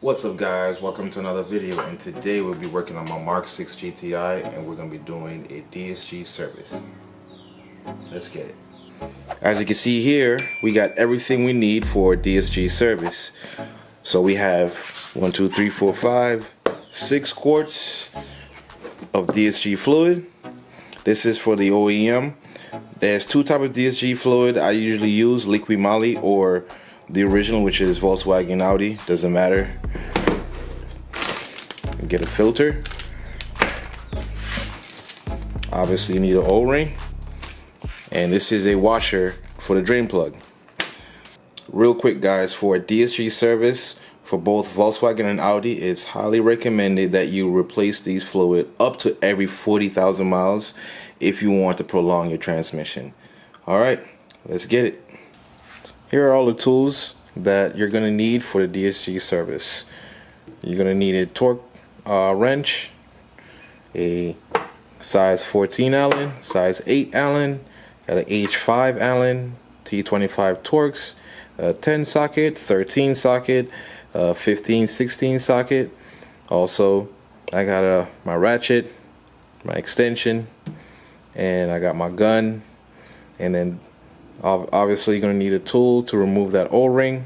What's up guys, welcome to another video, and today we'll be working on my MK6 GTI and we're going to be doing a DSG service. Let's get it. As you can see here, we got everything we need for DSG service. So we have 1, 2, 3, 4, 5, 6 quarts of DSG fluid. This is for the OEM. There's two types of DSG fluid I usually use, liquid moly or the original, which is Volkswagen, Audi, doesn't matter. Get a filter. Obviously you need an O-ring, and this is a washer for the drain plug. Real quick guys, for a DSG service for both Volkswagen and Audi, it's highly recommended that you replace these fluid up to every 40,000 miles if you want to prolong your transmission. Alright, let's get it. Here are all the tools that you're going to need for the DSG service. You're going to need a torque wrench, a size 14 Allen, size 8 Allen, got an H5 Allen, T25 Torx, a 10 socket, 13 socket, 15, 16 socket. Also, I got my ratchet, my extension, and I got my gun. And then obviously you're going to need a tool to remove that O-ring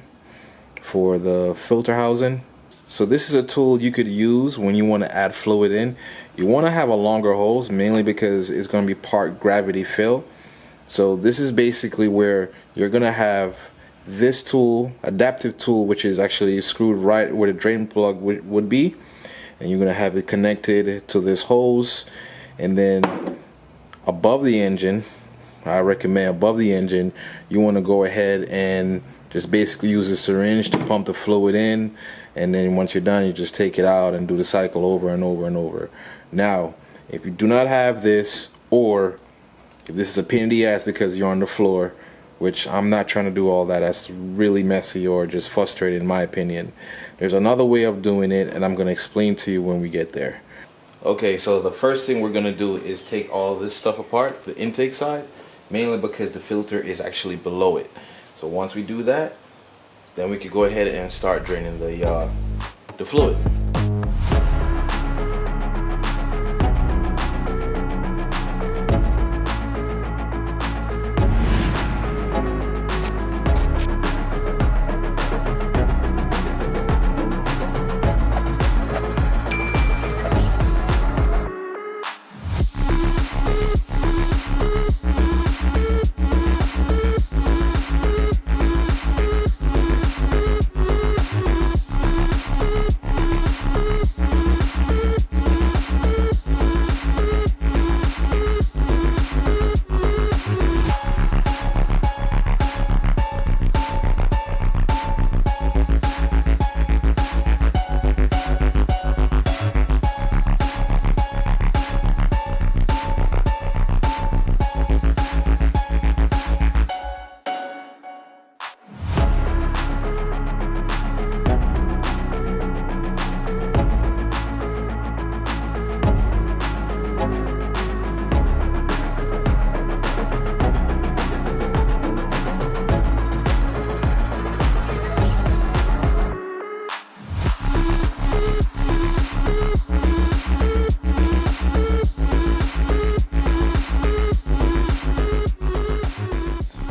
for the filter housing. So this is a tool you could use when you want to add fluid in. You want to have a longer hose, mainly because it's going to be part gravity fill. So this is basically where you're going to have this tool, adaptive tool, which is actually screwed right where the drain plug would be, and you're going to have it connected to this hose. And then above the engine, I recommend above the engine, you want to go ahead and just basically use a syringe to pump the fluid in, and then once you're done, you just take it out and do the cycle over and over and over. Now, if you do not have this, or if this is a pain in the ass because you're on the floor, which I'm not trying to do all that, that's really messy or just frustrating in my opinion, there's another way of doing it, and I'm going to explain to you when we get there. Okay, so the first thing we're going to do is take all this stuff apart, the intake side, mainly because the filter is actually below it. So once we do that, then we could go ahead and start draining the fluid.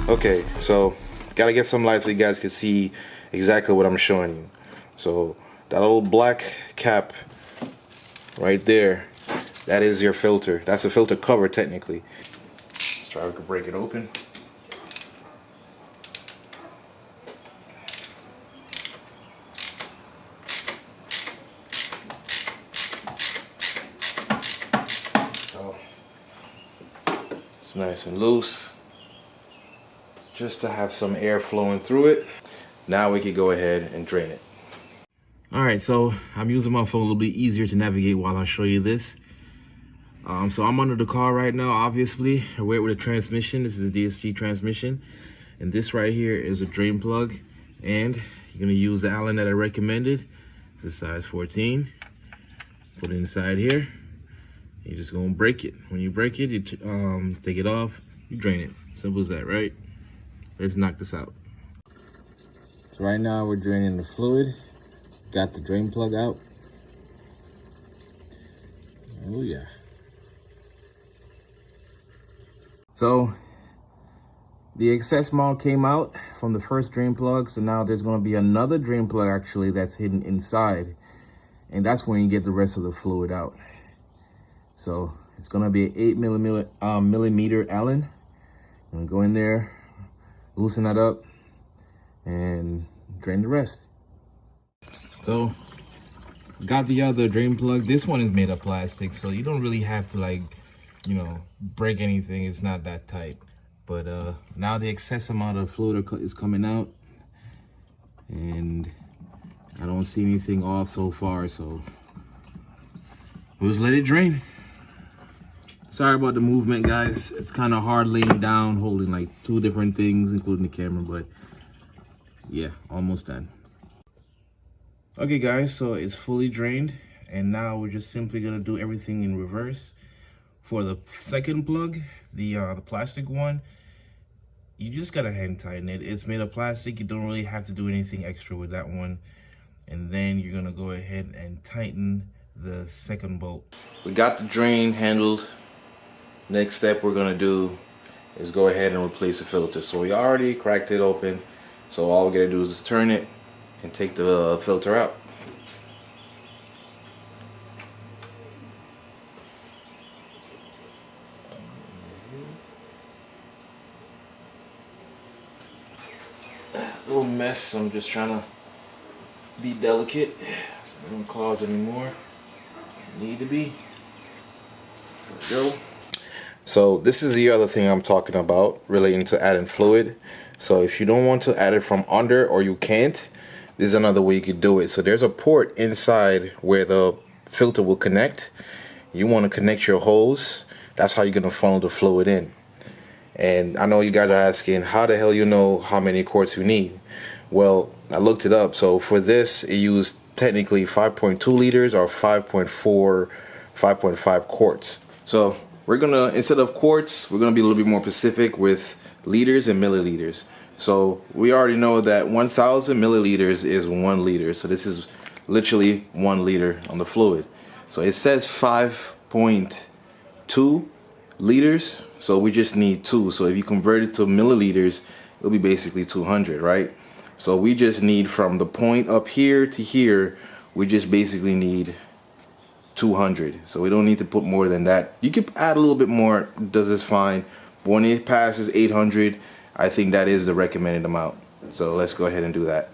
Okay, so gotta get some light so you guys can see exactly what I'm showing you. So that little black cap right there, that is your filter. That's a filter cover technically. Let's try to break it open. So it's nice and loose, just to have some air flowing through it. Now we could go ahead and drain it. Alright, so I'm using my phone a little bit easier to navigate while I show you this. So I'm under the car right now, obviously. I wait with a transmission. This is a DSG transmission. And this right here is a drain plug. And you're going to use the Allen that I recommended. It's a size 14. Put it inside here. You're just going to break it. When you break it, you take it off, you drain it. Simple as that, right? Let's knock this out. So right now we're draining the fluid. Got the drain plug out. Oh yeah. So the excess mount came out from the first drain plug, so now there's going to be another drain plug actually that's hidden inside, and that's when you get the rest of the fluid out. So it's going to be an 8 millimeter Allen. I'm going to go in there, loosen that up, and drain the rest. So got the other drain plug. This one is made of plastic, so you don't really have to, like, you know, break anything. It's not that tight. But now the excess amount of fluid is coming out, and I don't see anything off so far, so we'll just let it drain. Sorry about the movement, guys. It's kind of hard laying down, holding like 2 different things, including the camera, but yeah, almost done. Okay, guys, so it's fully drained, and now we're just simply gonna do everything in reverse. For the second plug, the plastic one, you just gotta hand tighten it. It's made of plastic. You don't really have to do anything extra with that one. And then you're gonna go ahead and tighten the second bolt. We got the drain handled. Next step we're gonna do is go ahead and replace the filter. So we already cracked it open. So all we gotta do is just turn it and take the filter out. Little mess. I'm just trying to be delicate so it don't cause any more need to be. There we go. So this is the other thing I'm talking about relating to adding fluid. So if you don't want to add it from under, or you can't, this is another way you could do it. So there's a port inside where the filter will connect. You want to connect your hose. That's how you're going to funnel the fluid in. And I know you guys are asking, how the hell you know how many quarts you need? Well, I looked it up. So for this, it used technically 5.2 liters or 5.5 quarts. So we're gonna, instead of quarts, we're gonna be a little bit more specific with liters and milliliters. So we already know that 1,000 milliliters is 1 liter. So this is literally 1 liter on the fluid. So it says 5.2 liters, so we just need 2. So if you convert it to milliliters, it'll be basically 200, right? So we just need, from the point up here to here, we just basically need 200. So we don't need to put more than that. You could add a little bit more, does this fine. But when it passes 800, I think that is the recommended amount. So let's go ahead and do that.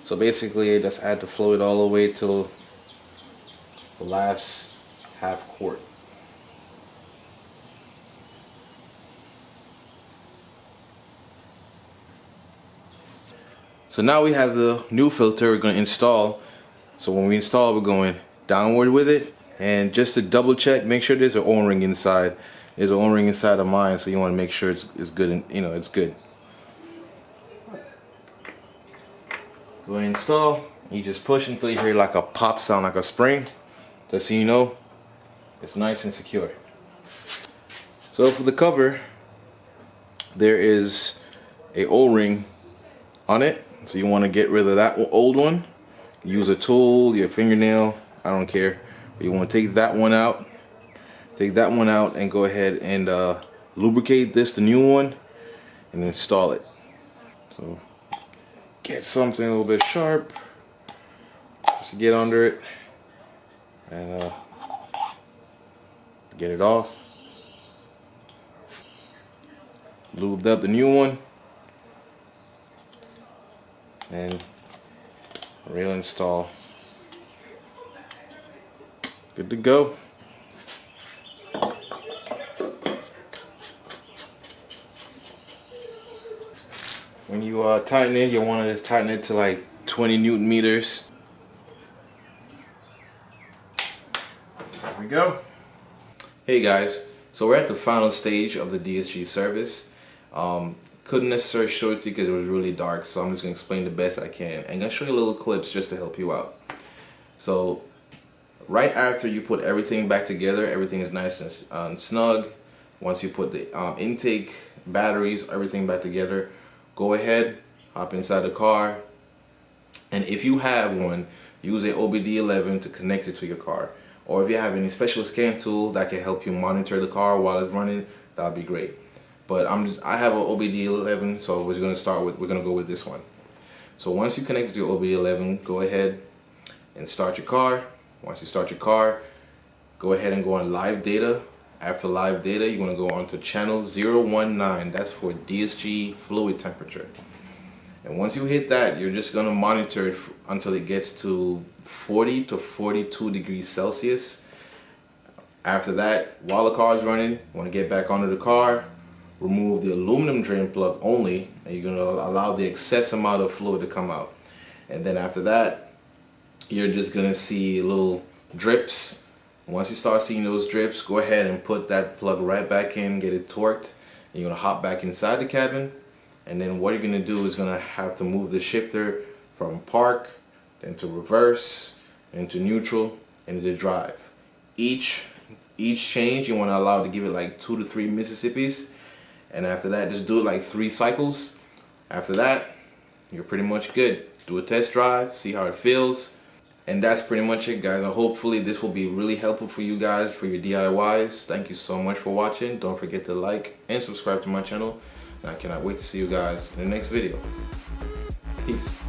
So basically, just add the fluid all the way till the last half quart. So now we have the new filter we're going to install. So when we install, we're going downward with it, and just to double check, make sure there's an O-ring inside. There's an O-ring inside of mine, so you want to make sure it's good, and you know it's good. Go ahead and install. You just push until you hear like a pop sound, like a spring, just so you know it's nice and secure. So for the cover, there is a O-ring on it. So you want to get rid of that old one. Use a tool, your fingernail, I don't care. But you want to take that one out. Take that one out and go ahead and lubricate this, the new one, and install it. So get something a little bit sharp, just get under it and get it off. Lubed up the new one and reinstall. Good to go. When you tighten it, you want to just tighten it to like 20 Newton meters. There we go. Hey guys, so we're at the final stage of the DSG service. Couldn't necessarily show it to you because it was really dark, so I'm just gonna explain the best I can and gonna show you little clips just to help you out. So right after you put everything back together, everything is nice and snug. Once you put the intake, batteries, everything back together, go ahead, hop inside the car, and if you have one, use a OBD11 to connect it to your car. Or if you have any special scan tool that can help you monitor the car while it's running, that'd be great. But I have an OBD11, so we're gonna go with this one. So once you connect it to your OBD11, go ahead and start your car. Once you start your car, go ahead and go on live data. After live data, you're gonna go on to channel 019. That's for DSG fluid temperature. And once you hit that, you're just gonna monitor it until it gets to 40 to 42 degrees Celsius. After that, while the car is running, you wanna get back onto the car, remove the aluminum drain plug only, and you're gonna allow the excess amount of fluid to come out. And then after that, you're just gonna see little drips. Once you start seeing those drips, go ahead and put that plug right back in, get it torqued, and you're gonna hop back inside the cabin. And then what you're gonna do is gonna have to move the shifter from park, then to reverse, into neutral, and into drive. Each change you wanna allow to give it like 2 to 3 Mississippis. And after that, just do it like 3 cycles. After that, you're pretty much good. Do a test drive, see how it feels. And that's pretty much it, guys. Hopefully this will be really helpful for you guys for your DIYs. Thank you so much for watching. Don't forget to like and subscribe to my channel. And I cannot wait to see you guys in the next video. Peace.